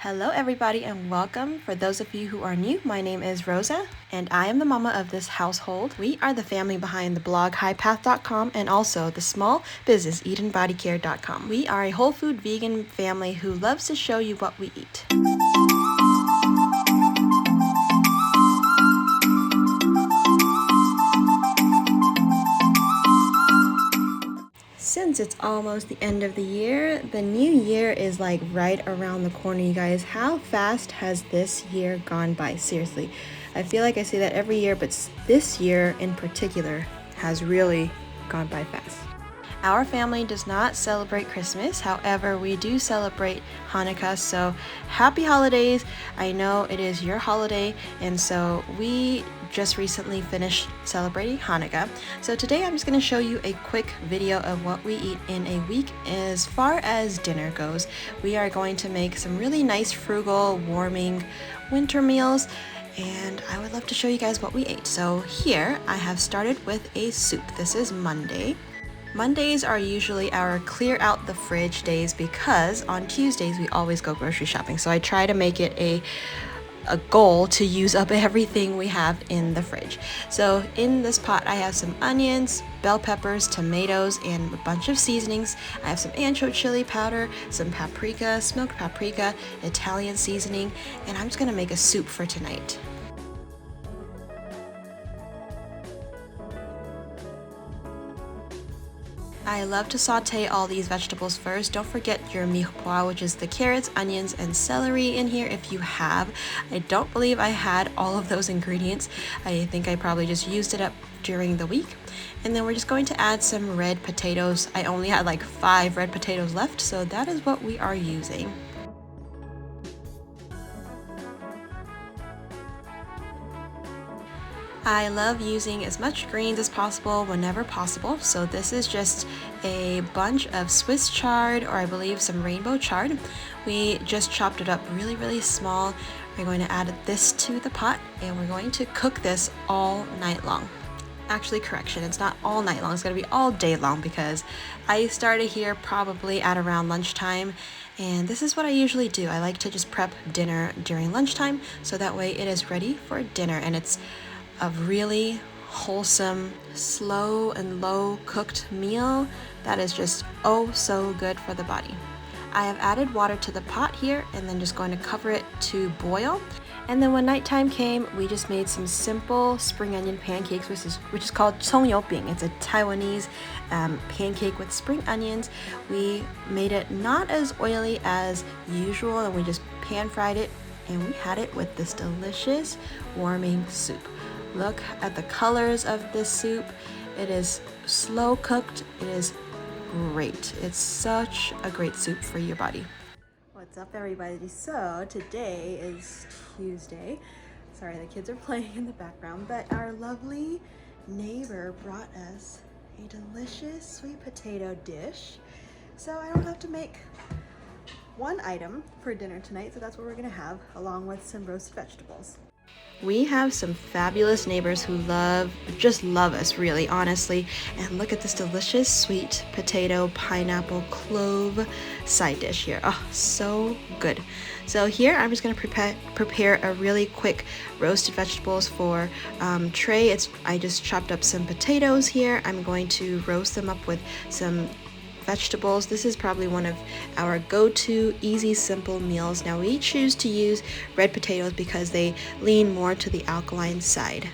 Hello everybody and welcome. For those of you who are new, my name is Rosa and I am the mama of this household. We are the family behind the blog highpath.com and also the small business EdenBodyCare.com. We are a whole food vegan family who loves to show you what we eat. Since it's almost the end of the year, the new year is like right around the corner, you guys. How fast has this year gone by? Seriously, I feel like I say that every year, but this year in particular has really gone by fast. Our family does not celebrate Christmas, however, we do celebrate Hanukkah, so happy holidays. I know it is your holiday, and so we just recently finished celebrating Hanukkah. So today I'm just going to show you a quick video of what we eat in a week. As far as dinner goes, we are going to make some really nice, frugal, warming winter meals, and I would love to show you guys what we ate. So here I have started with a soup. This is Monday. Mondays are usually our clear out the fridge days because on Tuesdays we always go grocery shopping. So I try to make it a goal to use up everything we have in the fridge. So in this pot I have some onions, bell peppers, tomatoes, and a bunch of seasonings. I have some ancho chili powder, some paprika, smoked paprika, Italian seasoning, and I'm just gonna make a soup for tonight. I love to saute all these vegetables first. Don't forget your mirepoix, which is the carrots, onions, and celery in here if you have. I don't believe I had all of those ingredients. I think I probably just used it up during the week. And then we're just going to add some red potatoes. I only had like 5 red potatoes left, so that is what we are using. I love using as much greens as possible whenever possible, so this is just a bunch of Swiss chard, or I believe some rainbow chard. We just chopped it up really small. We're going to add this to the pot and we're going to cook this all night long. Actually, correction, it's not all night long, it's going to be all day long because I started here probably at around lunchtime, and this is what I usually do. I like to just prep dinner during lunchtime so that way it is ready for dinner, and it's a really wholesome, slow and low cooked meal that is just oh so good for the body. I have added water to the pot here and then just going to cover it to boil. And then when nighttime came, we just made some simple spring onion pancakes, which is called songyoping. It's a Taiwanese pancake with spring onions. We made it not as oily as usual, and we just pan fried it, and we had it with this delicious warming soup. Look at the colors of this soup. It is slow cooked. It is great. It's such a great soup for your body. What's up, everybody? So today is Tuesday. Sorry, the kids are playing in the background, but our lovely neighbor brought us a delicious sweet potato dish. So I don't have to make one item for dinner tonight, so that's what we're gonna have, along with some roasted vegetables. We have some fabulous neighbors who just love us, really, honestly. And look at this delicious sweet potato, pineapple, clove side dish here. Oh, so good. So here I'm just going to prepare a really quick roasted vegetables for Trey. I just chopped up some potatoes here. I'm going to roast them up with some vegetables. This is probably one of our go-to easy simple meals. Now we choose to use red potatoes because they lean more to the alkaline side.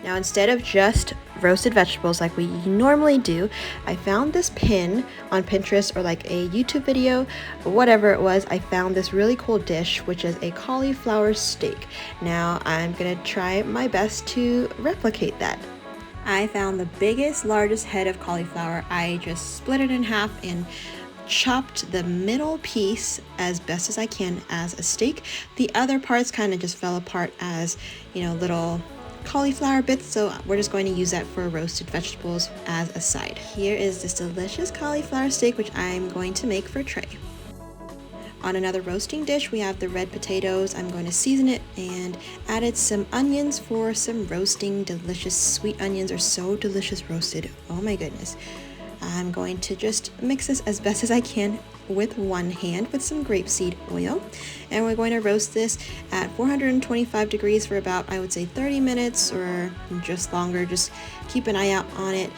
Now instead of just roasted vegetables like we normally do, I found this pin on Pinterest or like a YouTube video or whatever it was. I found this really cool dish, which is a cauliflower steak. Now I'm gonna try my best to replicate that. I found the largest head of cauliflower. I just split it in half and chopped the middle piece as best as I can as a steak. The other parts kind of just fell apart as, little cauliflower bits, so we're just going to use that for roasted vegetables as a side. Here is this delicious cauliflower steak, which I'm going to make for Trey. On another roasting dish, we have the red potatoes. I'm going to season it and added some onions for some roasting. Delicious sweet onions are so delicious roasted. Oh my goodness. I'm going to just mix this as best as I can with one hand with some grapeseed oil, and we're going to roast this at 425 degrees for about, I would say, 30 minutes or just longer. Just keep an eye out on it,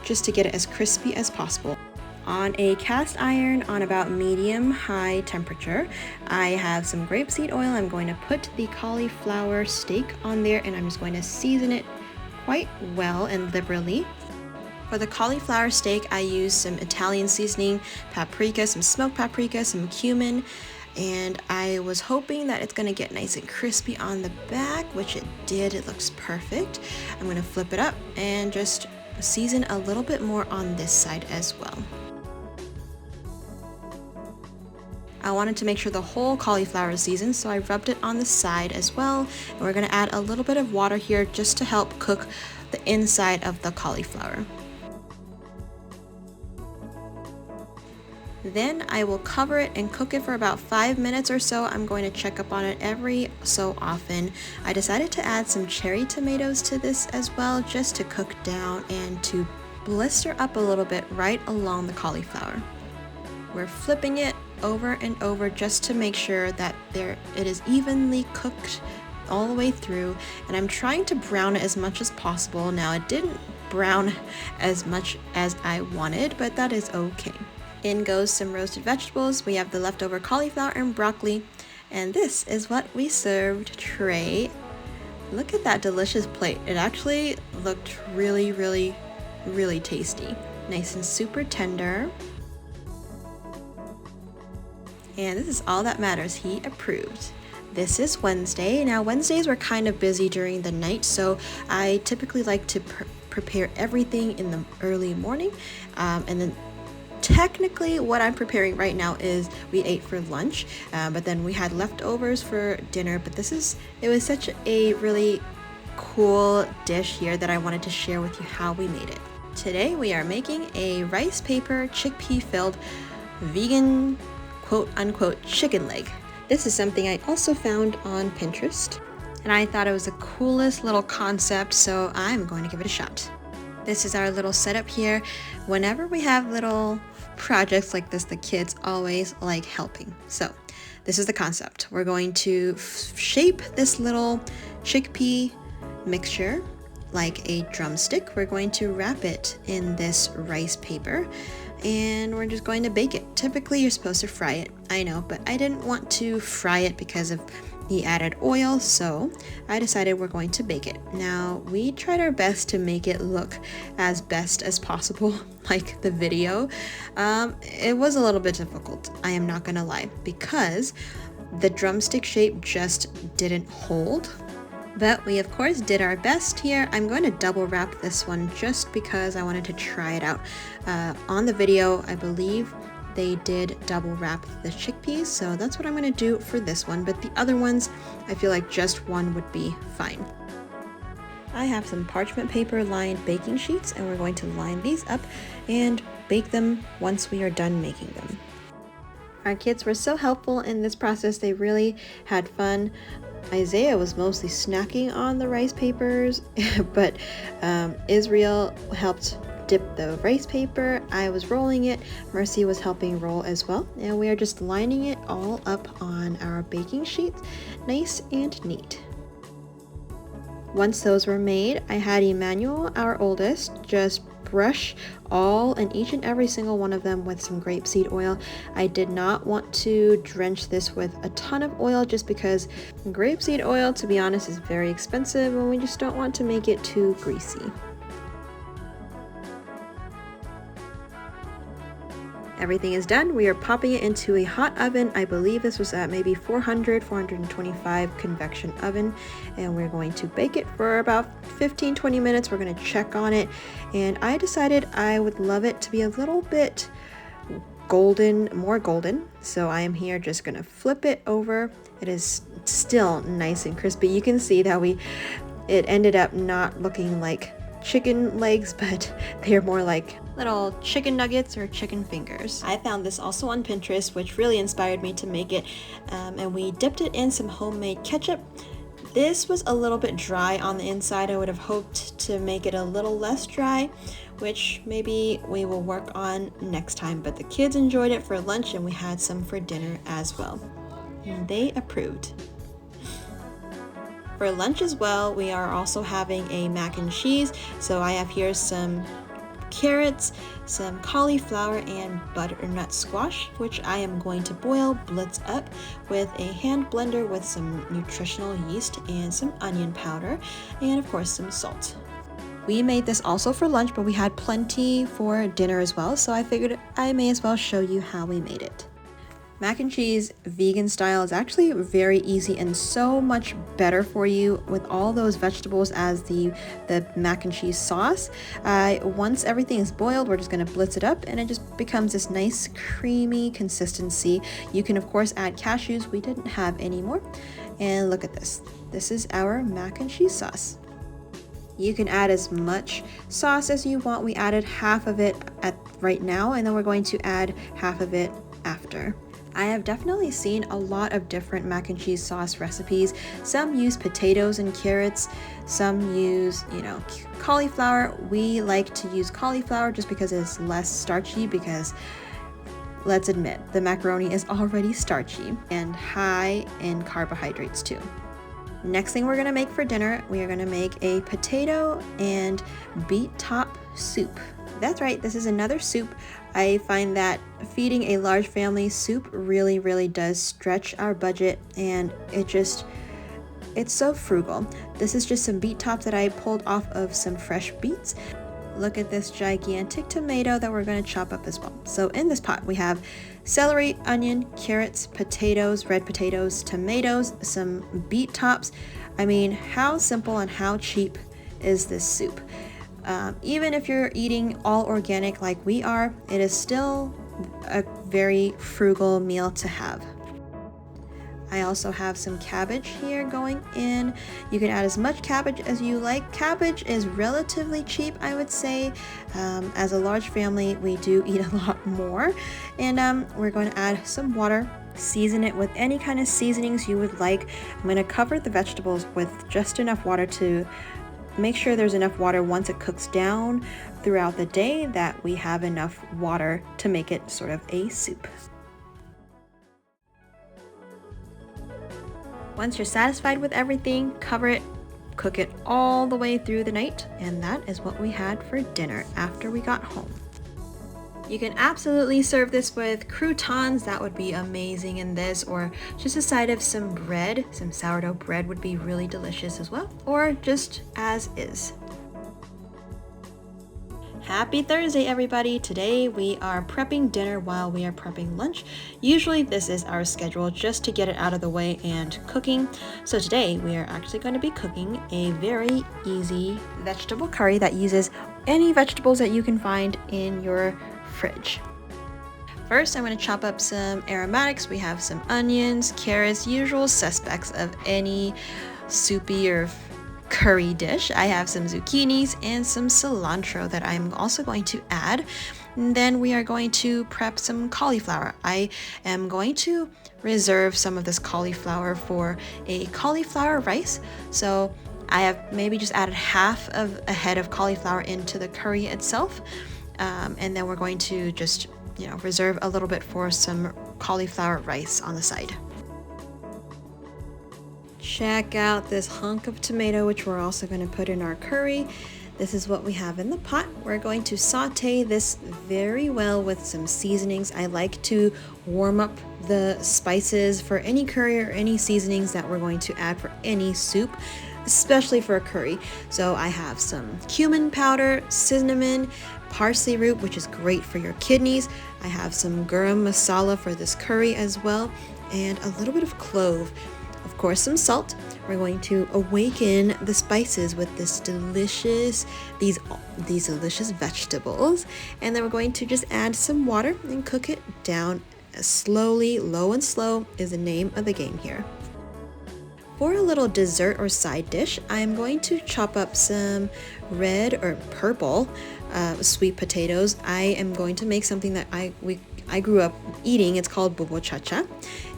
just to get it as crispy as possible. On a cast iron on about medium-high temperature, I have some grapeseed oil. I'm going to put the cauliflower steak on there, and I'm just going to season it quite well and liberally. For the cauliflower steak, I used some Italian seasoning, paprika, some smoked paprika, some cumin, and I was hoping that it's going to get nice and crispy on the back, which it did. It looks perfect. I'm going to flip it up and just season a little bit more on this side as well. I wanted to make sure the whole cauliflower is seasoned, so I rubbed it on the side as well. And we're going to add a little bit of water here just to help cook the inside of the cauliflower. Then I will cover it and cook it for about 5 minutes or so. I'm going to check up on it every so often. I decided to add some cherry tomatoes to this as well, just to cook down and to blister up a little bit right along the cauliflower. We're flipping it over and over just to make sure that it is evenly cooked all the way through, and I'm trying to brown it as much as possible. Now, it didn't brown as much as I wanted, but that is okay. In goes some roasted vegetables. We have the leftover cauliflower and broccoli, and this is what we served Trey. Look at that delicious plate. It actually looked really, really, really tasty. Nice and super tender. And this is all that matters. He approved. This is Wednesday. Now, Wednesdays were kind of busy during the night, so I typically like to prepare everything in the early morning, and then technically what I'm preparing right now is we ate for lunch, but then we had leftovers for dinner. But it was such a really cool dish here that I wanted to share with you how we made it. Today we are making a rice paper chickpea filled vegan quote unquote chicken leg. This is something I also found on Pinterest, and I thought it was the coolest little concept, so I'm going to give it a shot. This is our little setup here. Whenever we have little projects like this, the kids always like helping. So this is the concept. We're going to shape this little chickpea mixture like a drumstick. We're going to wrap it in this rice paper, and we're just going to bake it. Typically you're supposed to fry it, I know, but I didn't want to fry it because of the added oil, so I decided we're going to bake it. Now, we tried our best to make it look as best as possible, like the video. It was a little bit difficult, I am not gonna lie, because the drumstick shape just didn't hold. But we of course did our best here. I'm going to double wrap this one just because I wanted to try it out. On the video, I believe they did double wrap the chickpeas, so that's what I'm going to do for this one. But the other ones, I feel like just one would be fine. I have some parchment paper lined baking sheets, and we're going to line these up and bake them once we are done making them. Our kids were so helpful in this process. They really had fun. Isaiah was mostly snacking on the rice papers, but Israel helped dip the rice paper. I was rolling it. Mercy was helping roll as well. And we are just lining it all up on our baking sheets, nice and neat. Once those were made, I had Emmanuel, our oldest, just brush all and each and every single one of them with some grapeseed oil. I did not want to drench this with a ton of oil just because grapeseed oil, to be honest, is very expensive, and we just don't want to make it too greasy. Everything is done. We are popping it into a hot oven. I believe this was at maybe 425 convection oven, and we're going to bake it for about 15-20 minutes. We're going to check on it, and I decided I would love it to be a little bit golden, more golden. So I am here just going to flip it over. It is still nice and crispy. You can see that it ended up not looking like chicken legs, but they're more like little chicken nuggets or chicken fingers. I found this also on Pinterest, which really inspired me to make it, and we dipped it in some homemade ketchup. This was a little bit dry on the inside. I would have hoped to make it a little less dry, which maybe we will work on next time. But the kids enjoyed it for lunch and we had some for dinner as well. And they approved. For lunch as well, we are also having a mac and cheese. So I have here some carrots, some cauliflower, and butternut squash, which I am going to boil, blitz up with a hand blender with some nutritional yeast and some onion powder, and of course some salt. We made this also for lunch, but we had plenty for dinner as well, so I figured I may as well show you how we made it. Mac and cheese vegan style is actually very easy and so much better for you with all those vegetables as the mac and cheese sauce. Once everything is boiled, we're just going to blitz it up and it just becomes this nice creamy consistency. You can of course add cashews. We didn't have any more. And look at this. This is our mac and cheese sauce. You can add as much sauce as you want. We added half of it right now, and then we're going to add half of it after. I have definitely seen a lot of different mac and cheese sauce recipes. Some use potatoes and carrots, some use, cauliflower. We like to use cauliflower just because it's less starchy, because let's admit, the macaroni is already starchy and high in carbohydrates too. Next thing we're gonna make for dinner, we are gonna make a potato and beet top soup. That's right, this is another soup. I find that feeding a large family, soup really does stretch our budget, and it's so frugal. This is just some beet tops that I pulled off of some fresh beets. Look at this gigantic tomato that we're going to chop up as well. So in this pot we have celery, onion, carrots, potatoes, red potatoes, tomatoes, some beet tops. I mean, how simple and how cheap is this soup? Even if you're eating all organic like we are, it is still a very frugal meal to have. I also have some cabbage here going in. You can add as much cabbage as you like. Cabbage is relatively cheap, I would say. As a large family, we do eat a lot more. And we're going to add some water. Season it with any kind of seasonings you would like. I'm going to cover the vegetables with just enough water to make sure there's enough water once it cooks down throughout the day, that we have enough water to make it sort of a soup. Once you're satisfied with everything, cover it, cook it all the way through the night, and that is what we had for dinner after we got home. You can absolutely serve this with croutons, that would be amazing in this, or just a side of some bread. Some sourdough bread would be really delicious as well, or just as is. Happy Thursday, everybody! Today we are prepping dinner while we are prepping lunch. Usually this is our schedule, just to get it out of the way and cooking. So today we are actually going to be cooking a very easy vegetable curry that uses any vegetables that you can find in your fridge. First, I'm going to chop up some aromatics. We have some onions, carrots, usual suspects of any soupy or curry dish. I have some zucchinis and some cilantro that I'm also going to add. And then we are going to prep some cauliflower. I am going to reserve some of this cauliflower for a cauliflower rice. So I have maybe just added half of a head of cauliflower into the curry itself. And then we're going to just, reserve a little bit for some cauliflower rice on the side. Check out this hunk of tomato, which we're also going to put in our curry. This is what we have in the pot. We're going to saute this very well with some seasonings. I like to warm up the spices for any curry or any seasonings that we're going to add for any soup, especially for a curry. So I have some cumin powder, cinnamon, parsley root, which is great for your kidneys. I have some garam masala for this curry as well, and a little bit of clove. Of course, some salt. We're going to awaken the spices with these delicious vegetables, and then we're going to just add some water and cook it down slowly. Low and slow is the name of the game here. For a little dessert or side dish, I'm going to chop up some red or purple sweet potatoes. I am going to make something that I grew up eating. It's called bubur cha-cha.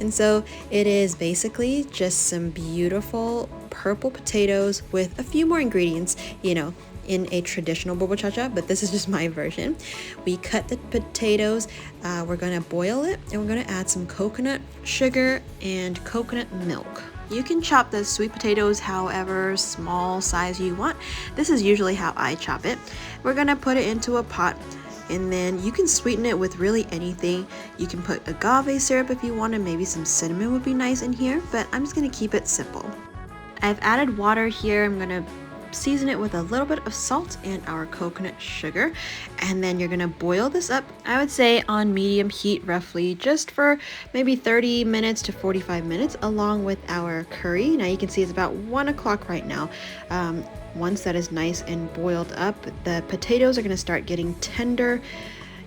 And so it is basically just some beautiful purple potatoes with a few more ingredients, you know, in a traditional bubur cha-cha, but this is just my version. We cut the potatoes, we're gonna boil it, and we're gonna add some coconut sugar and coconut milk. You can chop the sweet potatoes however small size you want. This is usually how I chop it. We're gonna put it into a pot, and then you can sweeten it with really anything. You can put agave syrup if you wanted, maybe some cinnamon would be nice in here, but I'm just gonna keep it simple. I've added water here. I'm gonna season it with a little bit of salt and our coconut sugar, and then you're gonna boil this up, I would say on medium heat, roughly just for maybe 30 minutes to 45 minutes, along with our curry. Now you can see it's about 1 o'clock right now. Once that is nice and boiled up, the potatoes are gonna start getting tender.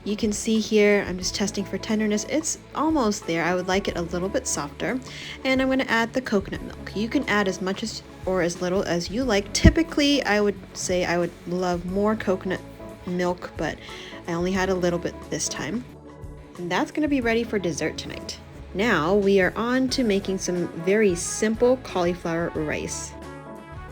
You can see here, I'm just testing for tenderness. It's almost there. I would like it a little bit softer. And I'm gonna add the coconut milk. You can add as much as or as little as you like. Typically, I would say I would love more coconut milk, but I only had a little bit this time. And that's gonna be ready for dessert tonight. Now we are on to making some very simple cauliflower rice.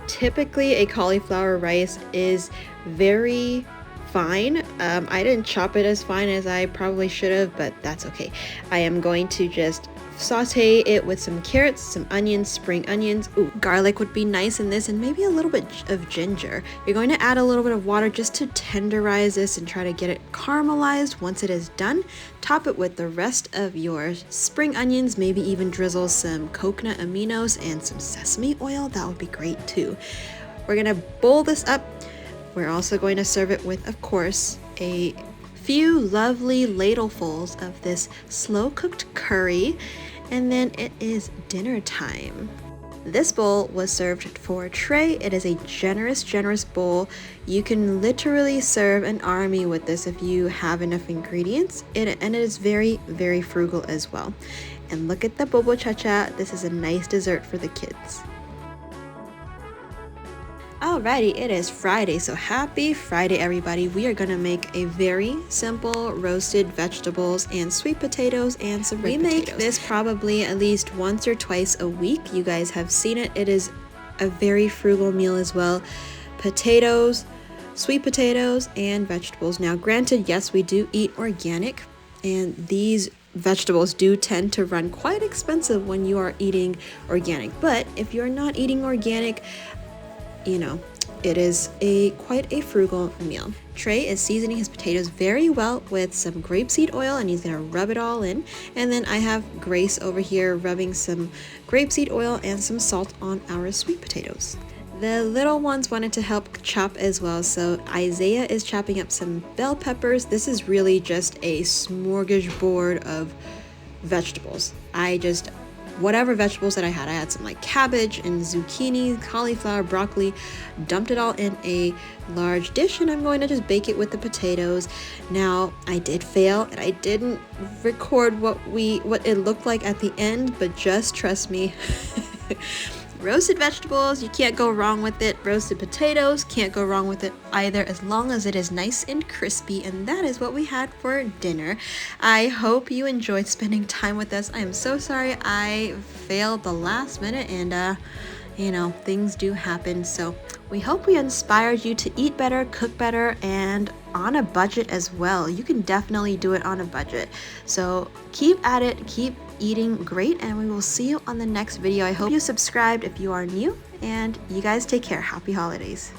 Typically, a cauliflower rice is very fine. I didn't chop it as fine as I probably should have, but that's okay. I am going to just saute it with some carrots, some onions, spring onions. Ooh, garlic would be nice in this, and maybe a little bit of ginger. You're going to add a little bit of water just to tenderize this and try to get it caramelized. Once it is done, top it with the rest of your spring onions, maybe even drizzle some coconut aminos and some sesame oil. That would be great too. We're gonna bowl this up. We're also going to serve it with, of course, a few lovely ladlefuls of this slow-cooked curry, and then it is dinner time. This bowl was served for Trey. It is a generous bowl. You can literally serve an army with this if you have enough ingredients, and it is very frugal as well. And look at the bubur cha-cha. This is a nice dessert for the kids. Alrighty, it is Friday, so happy Friday everybody. We are gonna make a very simple roasted vegetables and sweet potatoes and some red potatoes. We make this probably at least once or twice a week. You guys have seen it. It is a very frugal meal as well. Potatoes, sweet potatoes, and vegetables. Now granted, yes, we do eat organic, and these vegetables do tend to run quite expensive when you are eating organic. But if you're not eating organic, you know, it is quite a frugal meal. Trey is seasoning his potatoes very well with some grapeseed oil, and he's gonna rub it all in. And then I have Grace over here rubbing some grapeseed oil and some salt on our sweet potatoes. The little ones wanted to help chop as well, so Isaiah is chopping up some bell peppers. This is really just a smorgasbord of vegetables. Whatever vegetables that I had some like cabbage and zucchini, cauliflower, broccoli, dumped it all in a large dish, and I'm going to just bake it with the potatoes. Now, I did fail and I didn't record what it looked like at the end, but just trust me. Roasted vegetables, you can't go wrong with it. Roasted potatoes, can't go wrong with it either, as long as it is nice and crispy, and that is what we had for dinner. I hope you enjoyed spending time with us. I am so sorry I failed the last minute, and you know, things do happen. So we hope we inspired you to eat better, cook better, and on a budget as well. You can definitely do it on a budget. So keep at it, keep eating great, and we will see you on the next video. I hope you subscribed if you are new, and you guys take care. Happy holidays.